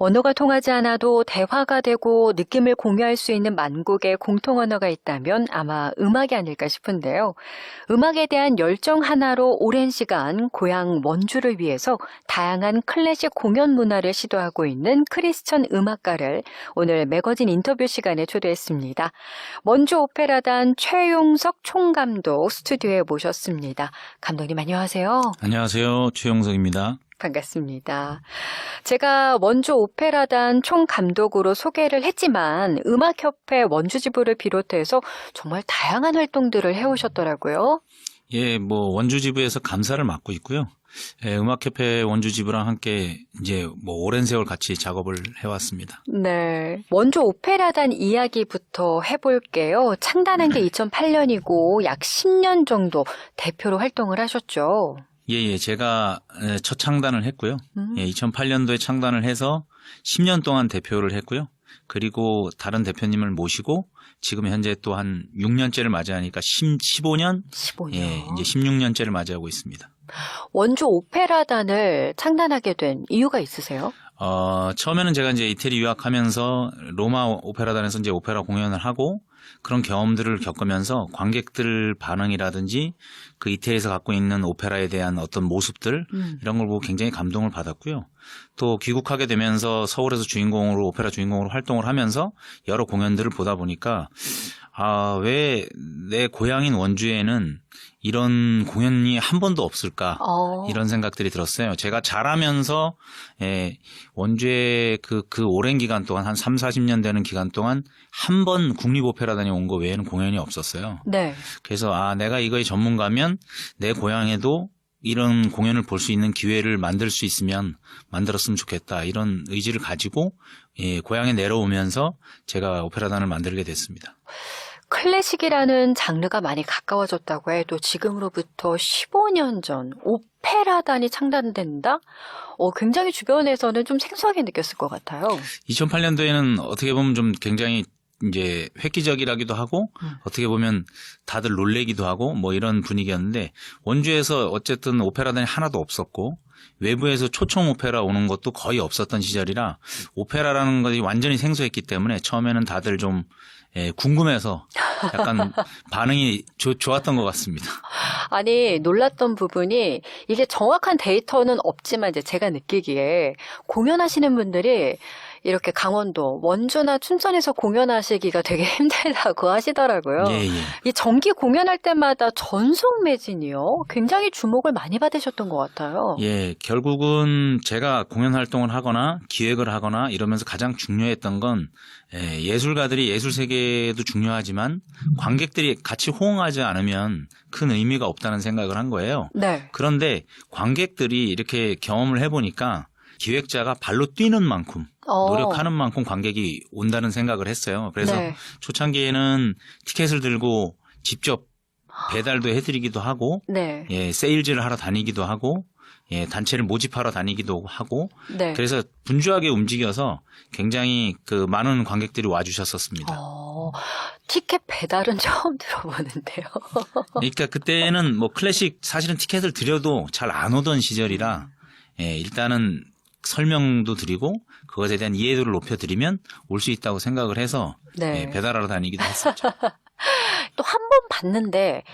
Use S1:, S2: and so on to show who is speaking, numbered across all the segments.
S1: 언어가 통하지 않아도 대화가 되고 느낌을 공유할 수 있는 만국의 공통 언어가 있다면 아마 음악이 아닐까 싶은데요. 음악에 대한 열정 하나로 오랜 시간 고향 원주를 위해서 다양한 클래식 공연 문화를 시도하고 있는 크리스천 음악가를 오늘 매거진 인터뷰 시간에 초대했습니다. 원주 오페라단 최용석 총감독 스튜디오에 모셨습니다. 감독님 안녕하세요.
S2: 안녕하세요. 최용석입니다.
S1: 반갑습니다. 제가 원주 오페라단 총감독으로 소개를 했지만 음악협회 원주지부를 비롯해서 정말 다양한 활동들을 해오셨더라고요.
S2: 예, 원주지부에서 감사를 맡고 있고요. 예, 음악협회 원주지부랑 함께 이제 오랜 세월 같이 작업을 해왔습니다.
S1: 네. 원주 오페라단 이야기부터 해볼게요. 창단한 게 2008년이고 약 10년 정도 대표로 활동을 하셨죠.
S2: 예, 제가 첫 창단을 했고요. 예, 2008년도에 창단을 해서 10년 동안 대표를 했고요. 그리고 다른 대표님을 모시고 지금 현재 또 한 6년째를 맞이하니까 15년?
S1: 15년.
S2: 예, 이제 16년째를 맞이하고 있습니다.
S1: 원주 오페라단을 창단하게 된 이유가 있으세요?
S2: 처음에는 제가 이제 이태리 유학하면서 로마 오페라단에서 이제 오페라 공연을 하고 그런 경험들을 겪으면서 관객들 반응이라든지 그 이태리에서 갖고 있는 오페라에 대한 어떤 모습들 이런 걸 보고 굉장히 감동을 받았고요. 또 귀국하게 되면서 서울에서 오페라 주인공으로 활동을 하면서 여러 공연들을 보다 보니까 왜 내 고향인 원주에는 이런 공연이 한 번도 없을까 이런 생각들이 들었어요. 제가 자라면서 원주에 그 오랜 기간 동안 한 3, 40년 되는 기간 동안 한 번 국립오페라단에 온 거 외에는 공연이 없었어요.
S1: 네.
S2: 그래서 내가 이거의 전문가면 내 고향에도 이런 공연을 볼 수 있는 기회를 만들 수 있으면 만들었으면 좋겠다. 이런 의지를 가지고 고향에 내려오면서 제가 오페라단을 만들게 됐습니다.
S1: 클래식이라는 장르가 많이 가까워졌다고 해도 지금으로부터 15년 전 오페라단이 창단된다? 굉장히 주변에서는 좀 생소하게 느꼈을 것 같아요.
S2: 2008년도에는 어떻게 보면 좀 굉장히 이제 획기적이라기도 하고 어떻게 보면 다들 놀래기도 하고 이런 분위기였는데 원주에서 어쨌든 오페라단이 하나도 없었고 외부에서 초청 오페라 오는 것도 거의 없었던 시절이라 오페라라는 것이 완전히 생소했기 때문에 처음에는 다들 좀 궁금해서 약간 반응이 좋았던 것 같습니다.
S1: 아니, 놀랐던 부분이 이게 정확한 데이터는 없지만 이제 제가 느끼기에 공연하시는 분들이 이렇게 강원도, 원주나 춘천에서 공연하시기가 되게 힘들다고 하시더라고요.
S2: 예.
S1: 이 정기 공연할 때마다 전속 매진이요. 굉장히 주목을 많이 받으셨던 것 같아요.
S2: 예, 결국은 제가 공연 활동을 하거나 기획을 하거나 이러면서 가장 중요했던 건 예술가들이 예술 세계도 중요하지만 관객들이 같이 호응하지 않으면 큰 의미가 없다는 생각을 한 거예요.
S1: 네.
S2: 그런데 관객들이 이렇게 경험을 해보니까 기획자가 발로 뛰는 만큼 노력하는 만큼 관객이 온다는 생각을 했어요. 그래서
S1: 네.
S2: 초창기에는 티켓을 들고 직접 배달도 해드리기도 하고
S1: 네.
S2: 세일즈를 하러 다니기도 하고 단체를 모집하러 다니기도 하고
S1: 네.
S2: 그래서 분주하게 움직여서 굉장히 많은 관객들이 와주셨었습니다.
S1: 티켓 배달은 처음 들어보는데요.
S2: 그러니까 그때는 클래식 사실은 티켓을 드려도 잘 안 오던 시절이라 일단은 설명도 드리고 그것에 대한 이해도를 높여드리면 올 수 있다고 생각을 해서 배달하러 다니기도 했었죠.
S1: 또 한 번 봤는데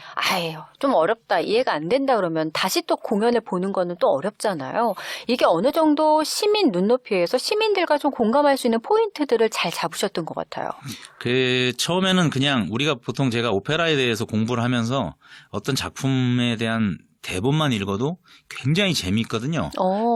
S1: 좀 어렵다, 이해가 안 된다 그러면 다시 또 공연을 보는 거는 또 어렵잖아요. 이게 어느 정도 시민 눈높이에서 시민들과 좀 공감할 수 있는 포인트들을 잘 잡으셨던 것 같아요.
S2: 처음에는 그냥 우리가 보통 제가 오페라에 대해서 공부를 하면서 어떤 작품에 대한 대본만 읽어도 굉장히 재미있거든요.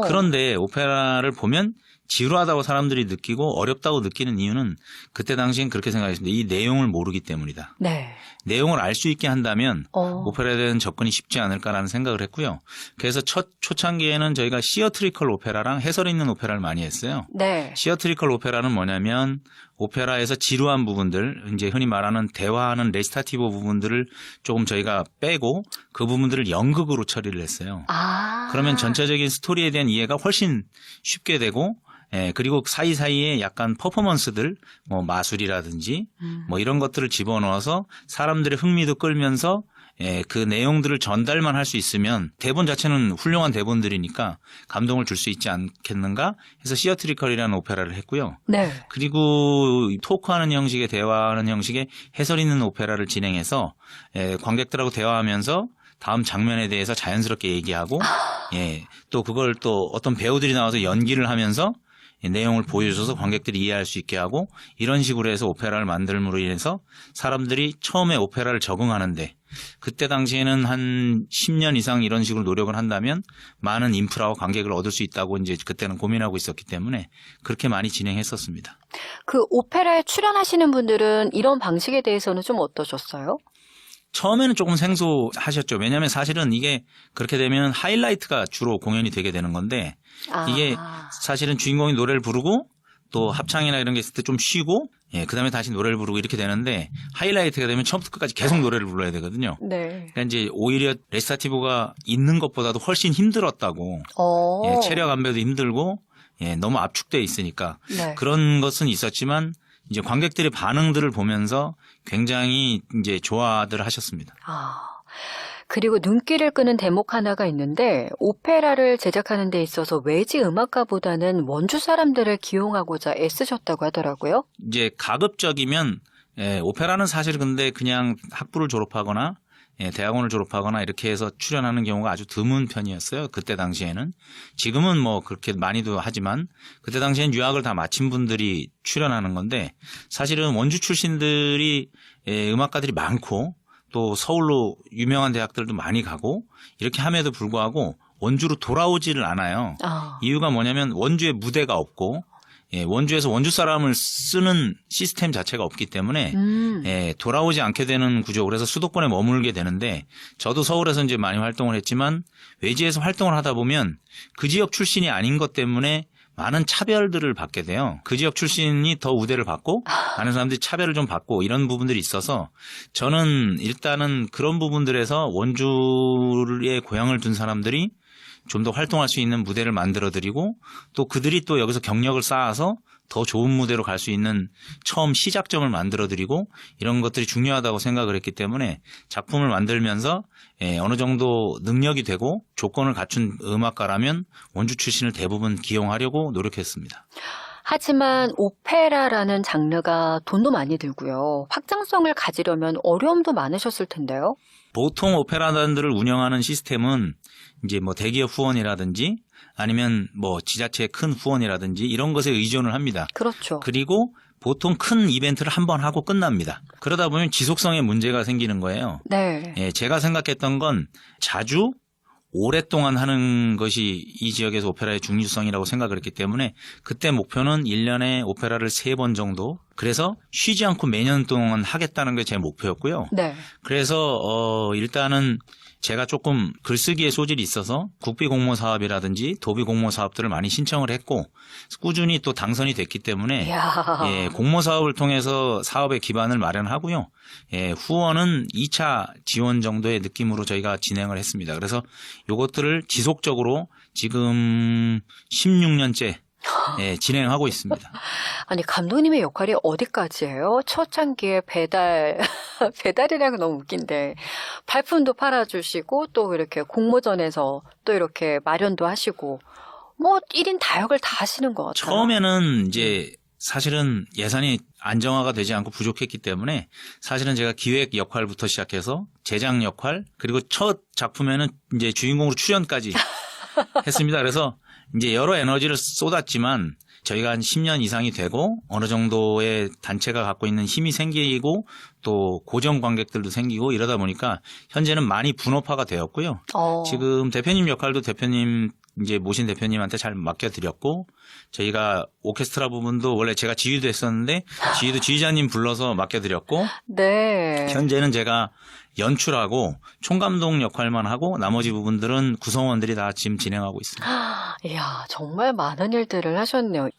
S2: 그런데 오페라를 보면 지루하다고 사람들이 느끼고 어렵다고 느끼는 이유는 그때 당시엔 그렇게 생각했습니다. 이 내용을 모르기 때문이다.
S1: 네.
S2: 내용을 알 수 있게 한다면 오페라에 대한 접근이 쉽지 않을까라는 생각을 했고요. 그래서 초창기에는 저희가 시어트리컬 오페라랑 해설 있는 오페라를 많이 했어요.
S1: 네.
S2: 시어트리컬 오페라는 뭐냐면 오페라에서 지루한 부분들, 이제 흔히 말하는 대화하는 레시타티보 부분들을 조금 저희가 빼고 그 부분들을 연극으로 처리를 했어요. 그러면 전체적인 스토리에 대한 이해가 훨씬 쉽게 되고 그리고 사이사이에 약간 퍼포먼스들, 마술이라든지 이런 것들을 집어넣어서 사람들의 흥미도 끌면서 그 내용들을 전달만 할 수 있으면 대본 자체는 훌륭한 대본들이니까 감동을 줄 수 있지 않겠는가 해서 시어트리컬이라는 오페라를 했고요.
S1: 네.
S2: 그리고 토크하는 형식의 대화하는 형식의 해설 있는 오페라를 진행해서 관객들하고 대화하면서 다음 장면에 대해서 자연스럽게 얘기하고 또 그걸 또 어떤 배우들이 나와서 연기를 하면서 내용을 보여줘서 관객들이 이해할 수 있게 하고 이런 식으로 해서 오페라를 만들므로 인해서 사람들이 처음에 오페라를 적응하는데 그때 당시에는 한 10년 이상 이런 식으로 노력을 한다면 많은 인프라와 관객을 얻을 수 있다고 이제 그때는 고민하고 있었기 때문에 그렇게 많이 진행했었습니다.
S1: 그 오페라에 출연하시는 분들은 이런 방식에 대해서는 좀 어떠셨어요?
S2: 처음에는 조금 생소하셨죠. 왜냐하면 사실은 이게 그렇게 되면 하이라이트가 주로 공연이 되게 되는 건데 이게 사실은 주인공이 노래를 부르고 또 합창이나 이런 게 있을 때 좀 쉬고 그다음에 다시 노래를 부르고 이렇게 되는데 하이라이트가 되면 처음부터 끝까지 계속 노래를 불러야 되거든요.
S1: 네.
S2: 그러니까 이제 오히려 레시타티브가 있는 것보다도 훨씬 힘들었다고. 체력 안배도 힘들고 너무 압축돼 있으니까
S1: 네.
S2: 그런 것은 있었지만 이제 관객들의 반응들을 보면서 굉장히 이제 좋아들 하셨습니다.
S1: 그리고 눈길을 끄는 대목 하나가 있는데 오페라를 제작하는 데 있어서 외지 음악가보다는 원주 사람들을 기용하고자 애쓰셨다고 하더라고요.
S2: 이제 가급적이면 오페라는 사실 근데 그냥 학부를 졸업하거나 대학원을 졸업하거나 이렇게 해서 출연하는 경우가 아주 드문 편이었어요. 그때 당시에는. 지금은 뭐 그렇게 많이도 하지만 그때 당시엔 유학을 다 마친 분들이 출연하는 건데 사실은 원주 출신들이 음악가들이 많고 또 서울로 유명한 대학들도 많이 가고 이렇게 함에도 불구하고 원주로 돌아오지를 않아요. 이유가 뭐냐면 원주에 무대가 없고 원주에서 원주 사람을 쓰는 시스템 자체가 없기 때문에 돌아오지 않게 되는 구조. 그래서 수도권에 머물게 되는데 저도 서울에서 이제 많이 활동을 했지만 외지에서 활동을 하다 보면 그 지역 출신이 아닌 것 때문에 많은 차별들을 받게 돼요. 그 지역 출신이 더 우대를 받고 많은 사람들이 차별을 좀 받고 이런 부분들이 있어서 저는 일단은 그런 부분들에서 원주에 고향을 둔 사람들이 좀 더 활동할 수 있는 무대를 만들어드리고 또 그들이 또 여기서 경력을 쌓아서 더 좋은 무대로 갈 수 있는 처음 시작점을 만들어드리고 이런 것들이 중요하다고 생각을 했기 때문에 작품을 만들면서 어느 정도 능력이 되고 조건을 갖춘 음악가라면 원주 출신을 대부분 기용하려고 노력했습니다.
S1: 하지만 오페라라는 장르가 돈도 많이 들고요. 확장성을 가지려면 어려움도 많으셨을 텐데요.
S2: 보통 오페라단들을 운영하는 시스템은 이제 뭐 대기업 후원이라든지 아니면 뭐 지자체의 큰 후원이라든지 이런 것에 의존을 합니다.
S1: 그렇죠.
S2: 그리고 보통 큰 이벤트를 한 번 하고 끝납니다. 그러다 보면 지속성에 문제가 생기는 거예요.
S1: 네.
S2: 제가 생각했던 건 자주 오랫동안 하는 것이 이 지역에서 오페라의 중요성이라고 생각을 했기 때문에 그때 목표는 1년에 오페라를 3번 정도 그래서 쉬지 않고 매년 동안 하겠다는 게 제 목표였고요.
S1: 네.
S2: 그래서 일단은 제가 조금 글쓰기에 소질이 있어서 국비 공모 사업이라든지 도비 공모 사업들을 많이 신청을 했고 꾸준히 또 당선이 됐기 때문에 공모 사업을 통해서 사업의 기반을 마련하고요. 후원은 2차 지원 정도의 느낌으로 저희가 진행을 했습니다. 그래서 이것들을 지속적으로 지금 16년째 진행하고 있습니다.
S1: 아니 감독님의 역할이 어디까지예요? 초창기에 배달이라는 건 너무 웃긴데 발품도 팔아주시고 또 이렇게 공모전에서 또 이렇게 마련도 하시고 뭐 1인 다역을 다 하시는 것 같아요.
S2: 처음에는 이제 사실은 예산이 안정화가 되지 않고 부족했기 때문에 사실은 제가 기획 역할부터 시작해서 제작 역할 그리고 첫 작품에는 이제 주인공으로 출연까지 했습니다. 그래서 이제 여러 에너지를 쏟았지만 저희가 한 10년 이상이 되고 어느 정도의 단체가 갖고 있는 힘이 생기고 또 고정 관객들도 생기고 이러다 보니까 현재는 많이 분업화가 되었고요. 지금 대표님 역할도 대표님 이제 모신 대표님한테 잘 맡겨드렸고 저희가 오케스트라 부분도 원래 제가 지휘도 했었는데 지휘도 지휘자님 불러서 맡겨드렸고
S1: 네.
S2: 현재는 제가 연출하고 총감독 역할만 하고 나머지 부분들은 구성원들이 다 지금 진행하고 있습니다.
S1: 이야, 정말 많은 일들을 하셨네요.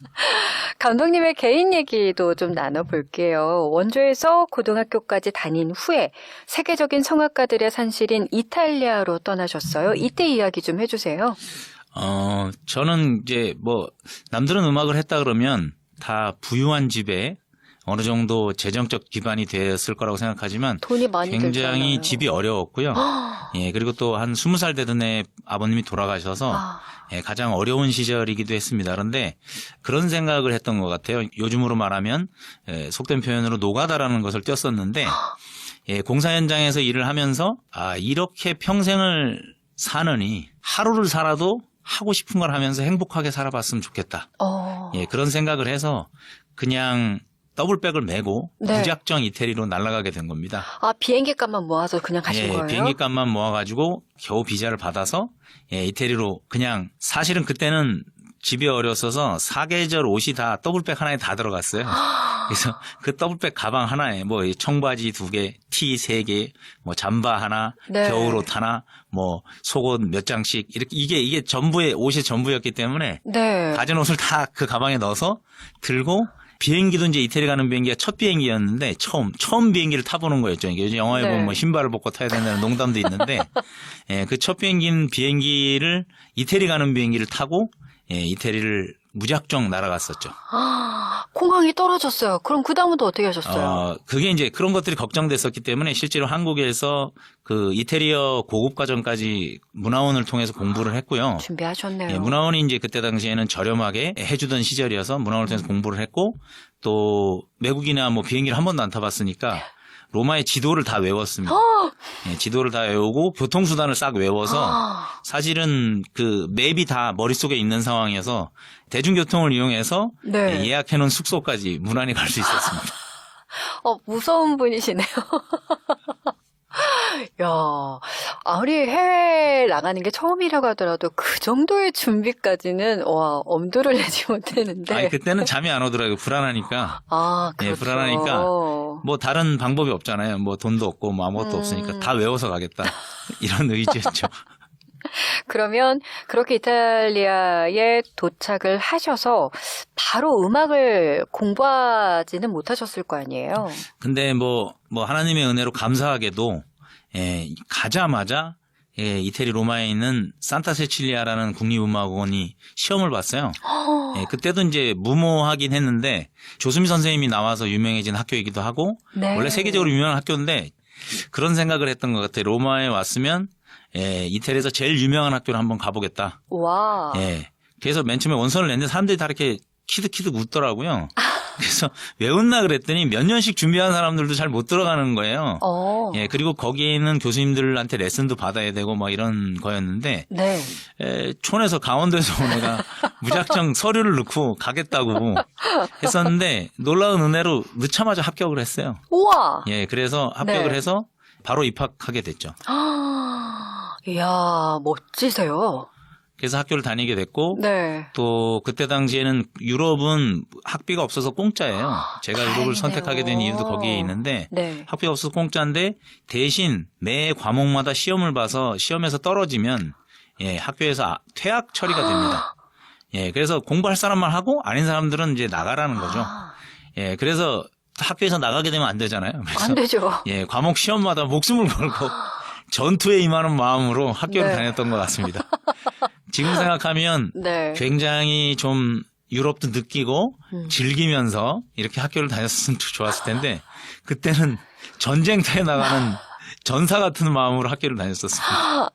S1: 감독님의 개인 얘기도 좀 나눠볼게요. 원주에서 고등학교까지 다닌 후에 세계적인 성악가들의 산실인 이탈리아로 떠나셨어요. 이때 이야기 좀 해주세요.
S2: 저는 이제 뭐 남들은 음악을 했다 그러면 다 부유한 집에 어느 정도 재정적 기반이 되었을 거라고 생각하지만
S1: 돈이 많이
S2: 굉장히
S1: 들잖아요.
S2: 집이 어려웠고요. 예, 그리고 또 한 20살 되던 해 아버님이 돌아가셔서
S1: 아,
S2: 예, 가장 어려운 시절이기도 했습니다. 그런데 그런 생각을 했던 것 같아요. 요즘으로 말하면 속된 표현으로 노가다라는 것을 띄었었는데 예, 공사 현장에서 일을 하면서 이렇게 평생을 사느니 하루를 살아도 하고 싶은 걸 하면서 행복하게 살아봤으면 좋겠다. 예, 그런 생각을 해서 그냥 더블백을 메고
S1: 네.
S2: 무작정 이태리로 날아가게 된 겁니다.
S1: 비행기 값만 모아서 그냥 가신
S2: 예,
S1: 거예요?
S2: 비행기 값만 모아가지고 겨우 비자를 받아서 예, 이태리로 그냥 사실은 그때는 집이 어렸어서 사계절 옷이 다 더블백 하나에 다 들어갔어요. 그래서 그 더블백 가방 하나에 뭐 청바지 2개, 티 3개, 뭐 잠바 하나,
S1: 네.
S2: 겨울옷 하나, 뭐 속옷 몇 장씩 이렇게 이게 전부의 옷이 전부였기 때문에
S1: 네.
S2: 가진 옷을 다 그 가방에 넣어서 들고 비행기도 이제 이태리 가는 비행기가 첫 비행기였는데 처음 비행기를 타보는 거였죠. 이게 요즘 영화에
S1: 네.
S2: 보면 뭐 신발을 벗고 타야 된다는 농담도 있는데 예, 그 첫 비행기는 비행기를 이태리 가는 비행기를 타고 예, 이태리를 무작정 날아갔었죠.
S1: 공항이 떨어졌어요. 그럼 그 다음은 또 어떻게 하셨어요?
S2: 그게 이제 그런 것들이 걱정됐었기 때문에 실제로 한국에서 그 이태리어 고급 과정까지 문화원을 통해서 공부를 했고요.
S1: 준비하셨네요.
S2: 예, 문화원이 이제 그때 당시에는 저렴하게 해주던 시절이어서 문화원을 통해서 공부를 했고 또 외국이나 뭐 비행기를 한 번도 안 타봤으니까 로마의 지도를 다 외웠습니다. 예, 지도를 다 외우고 교통수단을 싹 외워서 사실은 그 맵이 다 머릿속에 있는 상황이어서 대중교통을 이용해서
S1: 네.
S2: 예, 예약해놓은 숙소까지 무난히 갈 수 있었습니다.
S1: 무서운 분이시네요. 야, 아무리 해외 나가는 게 처음이라고 하더라도 그 정도의 준비까지는 엄두를 내지 못했는데.
S2: 아니, 그때는 잠이 안 오더라고요. 불안하니까.
S1: 그렇죠.
S2: 예, 불안하니까 뭐 다른 방법이 없잖아요. 뭐 돈도 없고 뭐 아무것도 없으니까 다 외워서 가겠다. 이런 의지였죠.
S1: 그러면 그렇게 이탈리아에 도착을 하셔서 바로 음악을 공부하지는 못하셨을 거 아니에요?
S2: 근데 뭐 하나님의 은혜로 감사하게도 예, 가자마자 예, 이태리 로마에 있는 산타 세칠리아라는 국립음악원이 시험을 봤어요. 예, 그때도 이제 무모하긴 했는데 조수미 선생님이 나와서 유명해진 학교이기도 하고
S1: 네.
S2: 원래 세계적으로 유명한 학교인데 그런 생각을 했던 것 같아요. 로마에 왔으면 예, 이태리에서 제일 유명한 학교를 한번 가보겠다.
S1: 와.
S2: 예. 그래서 맨 처음에 원서를 냈는데 사람들이 다 이렇게 키득키득 웃더라고요. 그래서 왜 웃나 그랬더니 몇 년씩 준비한 사람들도 잘 못 들어가는 거예요. 예, 그리고 거기에 있는 교수님들한테 레슨도 받아야 되고 뭐 이런 거였는데
S1: 네.
S2: 촌에서 강원도에서 온 애가 무작정 서류를 넣고 가겠다고 했었는데 놀라운 은혜로 넣자마자 합격을 했어요.
S1: 우와.
S2: 예, 그래서 합격을
S1: 네.
S2: 해서 바로 입학하게 됐죠.
S1: 이야, 멋지세요.
S2: 그래서 학교를 다니게 됐고
S1: 네.
S2: 또 그때 당시에는 유럽은 학비가 없어서 공짜예요. 제가 유럽을
S1: 다행이네요.
S2: 선택하게 된 이유도 거기에 있는데
S1: 네.
S2: 학비가 없어서 공짜인데 대신 매 과목마다 시험을 봐서 시험에서 떨어지면 예, 학교에서 퇴학 처리가 됩니다. 예, 그래서 공부할 사람만 하고 아닌 사람들은 이제 나가라는 거죠. 예, 그래서 학교에서 나가게 되면 안 되잖아요. 그래서
S1: 안 되죠.
S2: 예, 과목 시험마다 목숨을 걸고 전투에 임하는 마음으로 학교를
S1: 네.
S2: 다녔던 것 같습니다. 지금 생각하면
S1: 네.
S2: 굉장히 좀 유럽도 느끼고 즐기면서 이렇게 학교를 다녔으면 좋았을 텐데 그때는 전쟁터에 나가는 전사 같은 마음으로 학교를 다녔었습니다.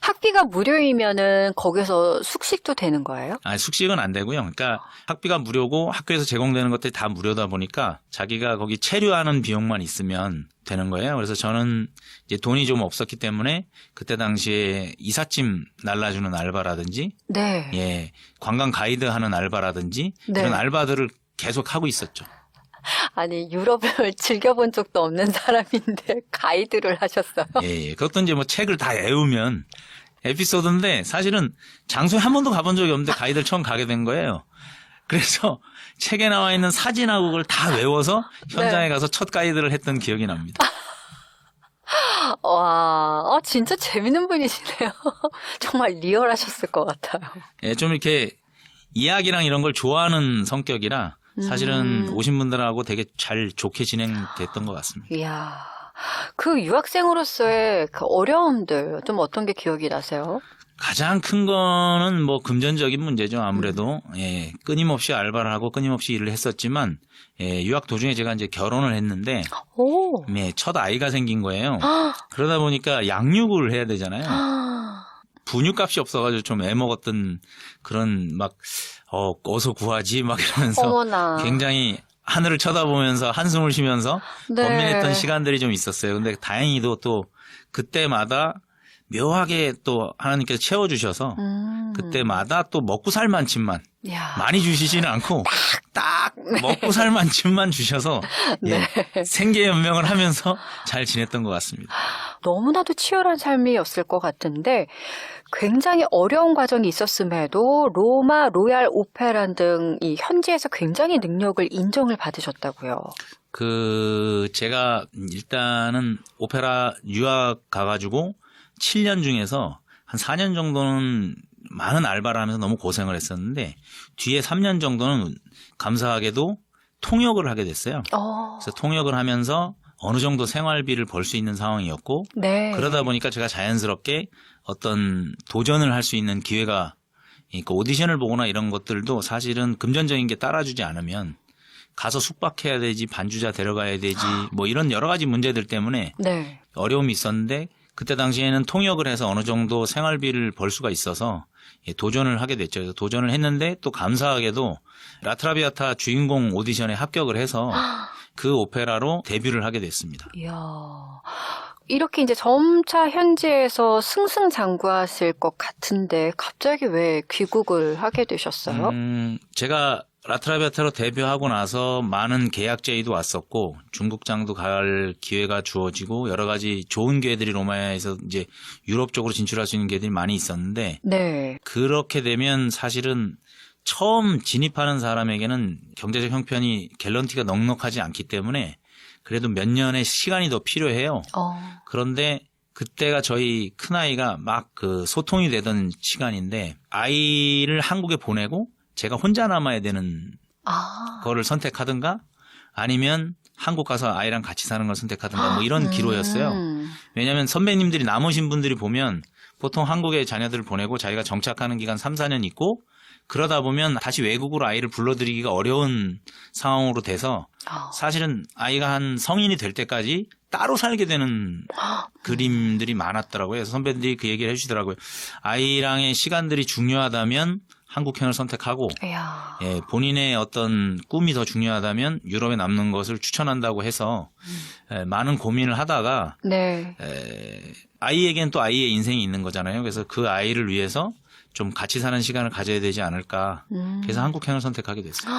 S1: 학비가 무료이면은 거기서 숙식도 되는 거예요?
S2: 숙식은 안 되고요. 그러니까 학비가 무료고 학교에서 제공되는 것들이 다 무료다 보니까 자기가 거기 체류하는 비용만 있으면 되는 거예요. 그래서 저는 이제 돈이 좀 없었기 때문에 그때 당시에 이삿짐 날라주는 알바라든지
S1: 네.
S2: 예, 관광 가이드 하는 알바라든지
S1: 네.
S2: 이런 알바들을 계속 하고 있었죠.
S1: 아니, 유럽을 즐겨본 적도 없는 사람인데 가이드를 하셨어요.
S2: 예, 그것도 이제 뭐 책을 다 외우면 에피소드인데 사실은 장소에 한 번도 가본 적이 없는데 가이드를 처음 가게 된 거예요. 그래서 책에 나와 있는 사진하고 그걸 다 외워서 현장에 가서 첫 가이드를 했던 기억이 납니다.
S1: 와, 진짜 재밌는 분이시네요. 정말 리얼하셨을 것 같아요.
S2: 예, 좀 이렇게 이야기랑 이런 걸 좋아하는 성격이라 사실은 오신 분들하고 되게 잘 좋게 진행됐던 것 같습니다.
S1: 이야, 그 유학생으로서의 그 어려움들 좀 어떤 게 기억이 나세요?
S2: 가장 큰 거는 뭐 금전적인 문제죠. 아무래도 예, 끊임없이 알바를 하고 끊임없이 일을 했었지만 유학 도중에 제가 이제 결혼을 했는데
S1: 오.
S2: 네, 첫 아이가 생긴 거예요. 그러다 보니까 양육을 해야 되잖아요. 분유값이 없어가지고 좀 애먹었던 그런 막 어서 구하지 막 이러면서
S1: 어머나.
S2: 굉장히 하늘을 쳐다보면서 한숨을 쉬면서
S1: 네.
S2: 고민했던 시간들이 좀 있었어요. 근데 다행히도 또 그때마다 묘하게 또 하나님께서 채워주셔서 그때마다 또 먹고 살 만큼만
S1: 야.
S2: 많이 주시지는 않고 딱 먹고 살 만큼만 주셔서 예, 생계연명을 하면서 잘 지냈던 것 같습니다.
S1: 너무나도 치열한 삶이었을 것 같은데 굉장히 어려운 과정이 있었음에도 로마 로얄 오페라 등 이 현지에서 굉장히 능력을 인정을 받으셨다고요.
S2: 제가 일단은 오페라 유학 가가지고 7년 중에서 한 4년 정도는 많은 알바를 하면서 너무 고생을 했었는데 뒤에 3년 정도는 감사하게도 통역을 하게 됐어요. 그래서 통역을 하면서 어느 정도 생활비를 벌 수 있는 상황이었고
S1: 네.
S2: 그러다 보니까 제가 자연스럽게 어떤 도전을 할 수 있는 기회가 그러니까 오디션을 보거나 이런 것들도 사실은 금전적인 게 따라주지 않으면 가서 숙박해야 되지 반주자 데려가야 되지 뭐 이런 여러 가지 문제들 때문에
S1: 네.
S2: 어려움이 있었는데 그때 당시에는 통역을 해서 어느 정도 생활비를 벌 수가 있어서 도전을 하게 됐죠. 그래서 도전을 했는데 또 감사하게도 라트라비아타 주인공 오디션에 합격을 해서 그 오페라로 데뷔를 하게 됐습니다.
S1: 이야. 이렇게 이제 점차 현지에서 승승장구하실 것 같은데 갑자기 왜 귀국을 하게 되셨어요?
S2: 제가 라트라비아타로 데뷔하고 나서 많은 계약 제의도 왔었고 중국장도 갈 기회가 주어지고 여러 가지 좋은 기회들이 로마에서 이제 유럽 쪽으로 진출할 수 있는 기회들이 많이 있었는데
S1: 네.
S2: 그렇게 되면 사실은 처음 진입하는 사람에게는 경제적 형편이 갤런티가 넉넉하지 않기 때문에 그래도 몇 년의 시간이 더 필요해요. 그런데 그때가 저희 큰아이가 막 그 소통이 되던 시간인데 아이를 한국에 보내고 제가 혼자 남아야 되는 거를 선택하든가 아니면 한국 가서 아이랑 같이 사는 걸 선택하든가 뭐 이런 기로였어요. 왜냐하면 선배님들이 남으신 분들이 보면 보통 한국에 자녀들을 보내고 자기가 정착하는 기간 3, 4년 있고 그러다 보면 다시 외국으로 아이를 불러들이기가 어려운 상황으로 돼서 사실은 아이가 한 성인이 될 때까지 따로 살게 되는 그림들이 많았더라고요. 그래서 선배들이 그 얘기를 해주시더라고요. 아이랑의 시간들이 중요하다면 한국행을 선택하고 예, 본인의 어떤 꿈이 더 중요하다면 유럽에 남는 것을 추천한다고 해서 많은 고민을 하다가
S1: 네.
S2: 아이에겐 또 아이의 인생이 있는 거잖아요. 그래서 그 아이를 위해서 좀 같이 사는 시간을 가져야 되지 않을까. 그래서 한국행을 선택하게 됐어요.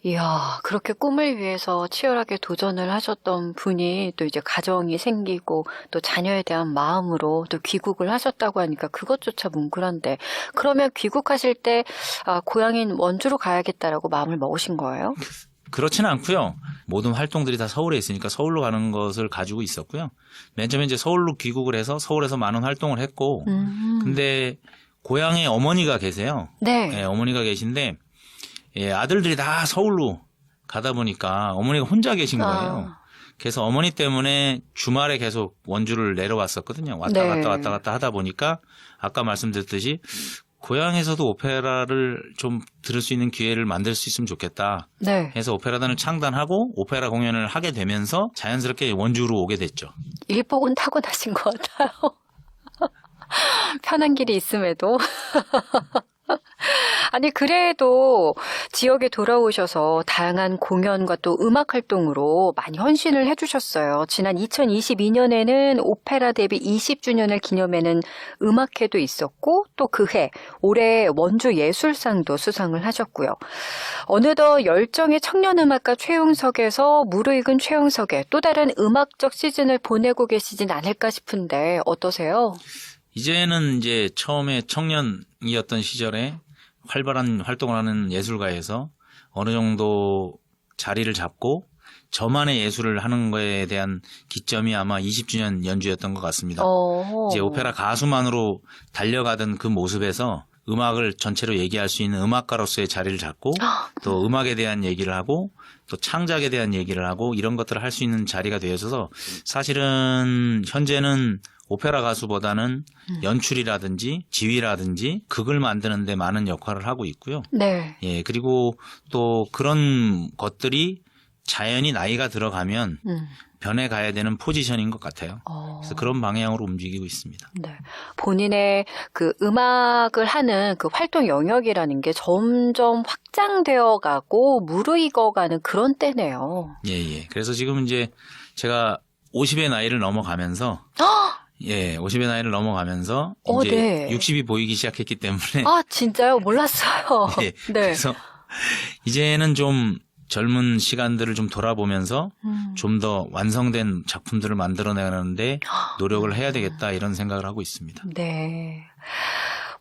S1: 이야, 그렇게 꿈을 위해서 치열하게 도전을 하셨던 분이 또 이제 가정이 생기고 또 자녀에 대한 마음으로 또 귀국을 하셨다고 하니까 그것조차 뭉클한데 그러면 귀국하실 때 고향인 원주로 가야겠다라고 마음을 먹으신 거예요?
S2: 그렇지는 않고요. 모든 활동들이 다 서울에 있으니까 서울로 가는 것을 가지고 있었고요. 맨 처음에 이제 서울로 귀국을 해서 서울에서 많은 활동을 했고 근데 고향에 어머니가 계세요.
S1: 네.
S2: 네, 어머니가 계신데 아들들이 다 서울로 가다 보니까 어머니가 혼자 계신 거예요. 그래서 어머니 때문에 주말에 계속 원주를 내려왔었거든요. 왔다
S1: 네.
S2: 갔다 왔다 갔다 하다 보니까 아까 말씀드렸듯이 고향에서도 오페라를 좀 들을 수 있는 기회를 만들 수 있으면 좋겠다.
S1: 네.
S2: 해서 오페라단을 창단하고 오페라 공연을 하게 되면서 자연스럽게 원주로 오게 됐죠.
S1: 일복은 타고나신 것 같아요. 편한 길이 있음에도. 아니 그래도 지역에 돌아오셔서 다양한 공연과 또 음악 활동으로 많이 헌신을 해주셨어요. 지난 2022년에는 오페라 데뷔 20주년을 기념하는 음악회도 있었고 또 그해 올해 원주 예술상도 수상을 하셨고요. 어느덧 열정의 청년음악가 최용석에서 무르익은 최용석의 또 다른 음악적 시즌을 보내고 계시진 않을까 싶은데 어떠세요?
S2: 이제는 이제 처음에 청년이었던 시절에 활발한 활동을 하는 예술가에서 어느 정도 자리를 잡고 저만의 예술을 하는 거에 대한 기점이 아마 20주년 연주였던 것 같습니다. 이제 오페라 가수만으로 달려가던 그 모습에서 음악을 전체로 얘기할 수 있는 음악가로서의 자리를 잡고 또 음악에 대한 얘기를 하고 또 창작에 대한 얘기를 하고 이런 것들을 할 수 있는 자리가 되어서 사실은 현재는 오페라 가수보다는 연출이라든지 지휘라든지 극을 만드는 데 많은 역할을 하고 있고요.
S1: 네.
S2: 예, 그리고 또 그런 것들이 자연히 나이가 들어가면 변해가야 되는 포지션인 것 같아요. 그래서 그런 방향으로 움직이고 있습니다.
S1: 네. 본인의 그 음악을 하는 그 활동 영역이라는 게 점점 확장되어 가고 무르익어 가는 그런 때네요.
S2: 예, 예. 그래서 지금 이제 제가 50의 나이를 넘어가면서 예, 50의 나이를 넘어가면서 이제
S1: 네.
S2: 60이 보이기 시작했기 때문에
S1: 아, 진짜요? 몰랐어요.
S2: 예,
S1: 네.
S2: 그래서 이제는 좀 젊은 시간들을 좀 돌아보면서 좀 더 완성된 작품들을 만들어내는데 노력을 해야 되겠다 이런 생각을 하고 있습니다.
S1: 네.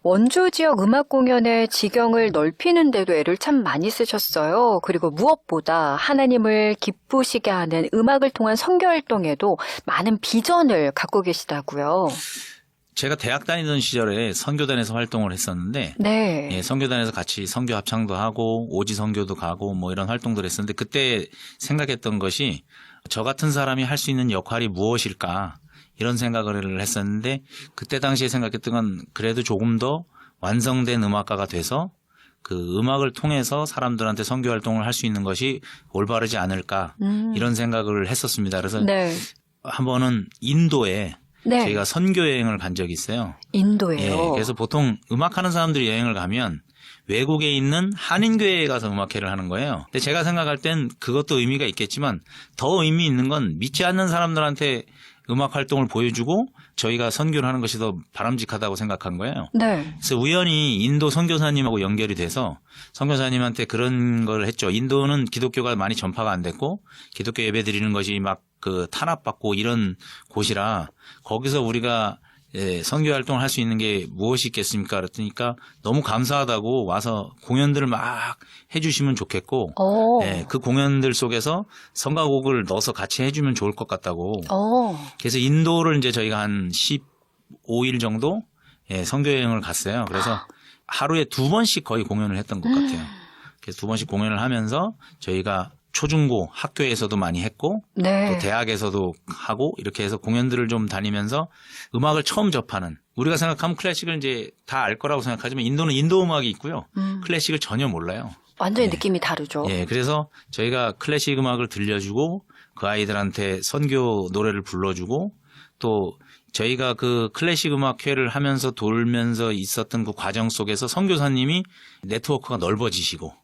S1: 원주 지역 음악 공연의 지경을 넓히는 데도 애를 참 많이 쓰셨어요. 그리고 무엇보다 하나님을 기쁘시게 하는 음악을 통한 선교 활동에도 많은 비전을 갖고 계시다고요.
S2: 제가 대학 다니던 시절에 선교단에서 활동을 했었는데
S1: 네.
S2: 예, 선교단에서 같이 선교 합창도 하고 오지 선교도 가고 뭐 이런 활동들을 했었는데 그때 생각했던 것이 저 같은 사람이 할 수 있는 역할이 무엇일까 이런 생각을 했었는데 그때 당시에 생각했던 건 그래도 조금 더 완성된 음악가가 돼서 그 음악을 통해서 사람들한테 선교 활동을 할 수 있는 것이 올바르지 않을까 이런 생각을 했었습니다. 그래서
S1: 네.
S2: 한 번은 인도에
S1: 네.
S2: 저희가 선교 여행을 간 적이 있어요.
S1: 인도예요.
S2: 예, 그래서 보통 음악하는 사람들이 여행을 가면 외국에 있는 한인교회에 가서 음악회를 하는 거예요. 근데 제가 생각할 땐 그것도 의미가 있겠지만 더 의미 있는 건 믿지 않는 사람들한테 음악 활동을 보여주고 저희가 선교를 하는 것이 더 바람직하다고 생각한 거예요.
S1: 네.
S2: 그래서 우연히 인도 선교사님하고 연결이 돼서 선교사님한테 그런 걸 했죠. 인도는 기독교가 많이 전파가 안 됐고 기독교 예배 드리는 것이 막 그 탄압받고 이런 곳이라 거기서 우리가 선교 활동을 할 수 있는 게 무엇이 있겠습니까? 그랬더니까 너무 감사하다고 와서 공연들을 막 해주시면 좋겠고 그 공연들 속에서 성가곡을 넣어서 같이 해주면 좋을 것 같다고. 그래서 인도를 이제 저희가 한 15일 정도 선교 여행을 갔어요. 그래서 하루에 2번씩 거의 공연을 했던 것 같아요. 그래서 2번씩 공연을 하면서 저희가 초중고 학교에서도 많이 했고
S1: 네.
S2: 또 대학에서도 하고 이렇게 해서 공연들을 좀 다니면서 음악을 처음 접하는 우리가 생각하면 클래식을 이제 다 알 거라고 생각하지만 인도는 인도 음악이 있고요. 클래식을 전혀 몰라요.
S1: 완전히 느낌이 다르죠.
S2: 예, 그래서 저희가 클래식 음악을 들려주고 그 아이들한테 선교 노래를 불러주고 또 저희가 그 클래식 음악회를 하면서 돌면서 있었던 그 과정 속에서 선교사님이 네트워크가 넓어지시고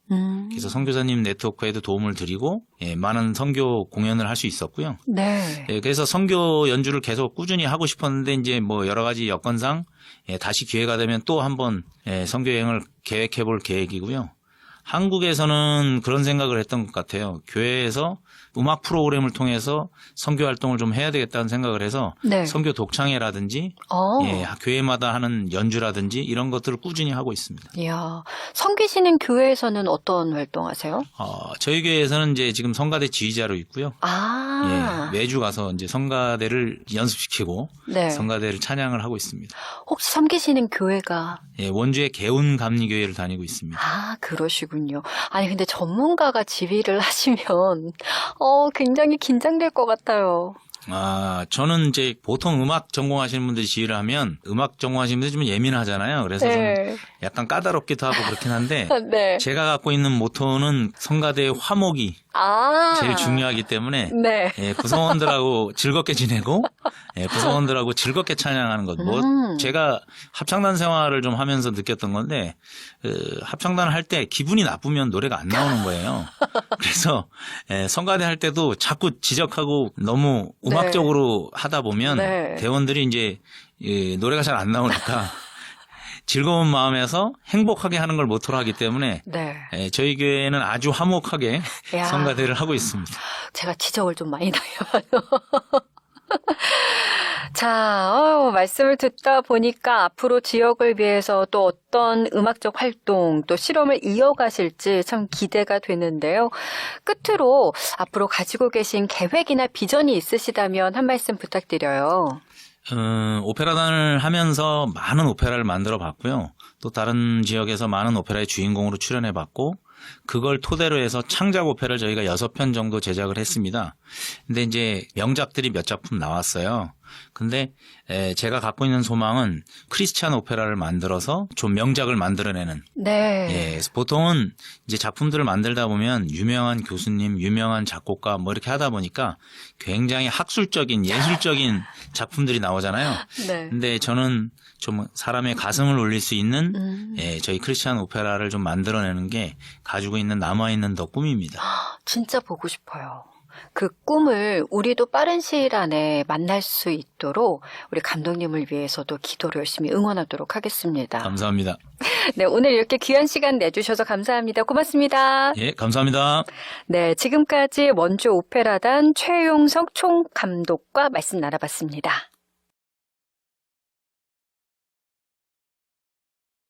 S2: 그래서 선교사님 네트워크에도 도움을 드리고 많은 선교 공연을 할 수 있었고요.
S1: 네.
S2: 그래서 선교 연주를 계속 꾸준히 하고 싶었는데 이제 뭐 여러 가지 여건상 다시 기회가 되면 또 한번 선교 여행을 계획해 볼 계획이고요. 한국에서는 그런 생각을 했던 것 같아요. 교회에서 음악 프로그램을 통해서 선교 활동을 좀 해야 되겠다는 생각을 해서
S1: 네.
S2: 선교 독창회라든지 교회마다 하는 연주라든지 이런 것들을 꾸준히 하고 있습니다.
S1: 이야, 섬기시는 교회에서는 어떤 활동하세요?
S2: 저희 교회에서는 이제 지금 성가대 지휘자로 있고요. 매주 가서 이제 성가대를 연습시키고
S1: 네.
S2: 성가대를 찬양을 하고 있습니다.
S1: 혹시 섬기시는 교회가?
S2: 원주의 개운감리교회를 다니고 있습니다.
S1: 아, 그러시군요. 아니, 근데 전문가가 지휘를 하시면 굉장히 긴장될 것 같아요.
S2: 저는 이제 보통 음악 전공하시는 분들이 지휘를 하면 음악 전공하시는 분들이 좀 예민하잖아요. 그래서 좀 약간 까다롭기도 하고 그렇긴 한데
S1: 네.
S2: 제가 갖고 있는 모토는 성가대의 화목이 제일 중요하기 때문에 구성원들하고 즐겁게 지내고 구성원들하고 즐겁게 찬양하는 것. 제가 합창단 생활을 좀 하면서 느꼈던 건데 합창단을 할 때 기분이 나쁘면 노래가 안 나오는 거예요. 그래서 성가대 할 때도 자꾸 지적하고 너무 음악적으로 하다 보면 대원들이 이제 노래가 잘 안 나오니까 즐거운 마음에서 행복하게 하는 걸 모토로 하기 때문에 저희 교회는 아주 화목하게 성가대를 하고 있습니다. 제가
S1: 지적을 좀 많이 당해봐요. 자, 말씀을 듣다 보니까 앞으로 지역을 위해서 또 어떤 음악적 활동 또 실험을 이어가실지 참 기대가 되는데요. 끝으로 앞으로 가지고 계신 계획이나 비전이 있으시다면 한 말씀 부탁드려요.
S2: 오페라단을 하면서 많은 오페라를 만들어 봤고요. 또 다른 지역에서 많은 오페라의 주인공으로 출연해 봤고 그걸 토대로 해서 창작 오페라를 저희가 6편 정도 제작을 했습니다. 근데 이제 명작들이 몇 작품 나왔어요. 근데 제가 갖고 있는 소망은 크리스찬 오페라를 만들어서 좀 명작을 만들어내는.
S1: 네.
S2: 예, 그래서 보통은 이제 작품들을 만들다 보면 유명한 교수님, 유명한 작곡가 뭐 이렇게 하다 보니까 굉장히 학술적인, 예술적인 작품들이 나오잖아요.
S1: 네.
S2: 근데 저는 좀 사람의 가슴을 울릴 수 있는
S1: 음.
S2: 저희 크리스찬 오페라를 좀 만들어내는 게 가지고 있는 남아있는 더 꿈입니다.
S1: 진짜 보고 싶어요. 그 꿈을 우리도 빠른 시일 안에 만날 수 있도록 우리 감독님을 위해서도 기도를 열심히 응원하도록 하겠습니다.
S2: 감사합니다.
S1: 네, 오늘 이렇게 귀한 시간 내주셔서 감사합니다. 고맙습니다.
S2: 예, 감사합니다.
S1: 네, 지금까지 원주 오페라단 최용석 총감독과 말씀 나눠봤습니다.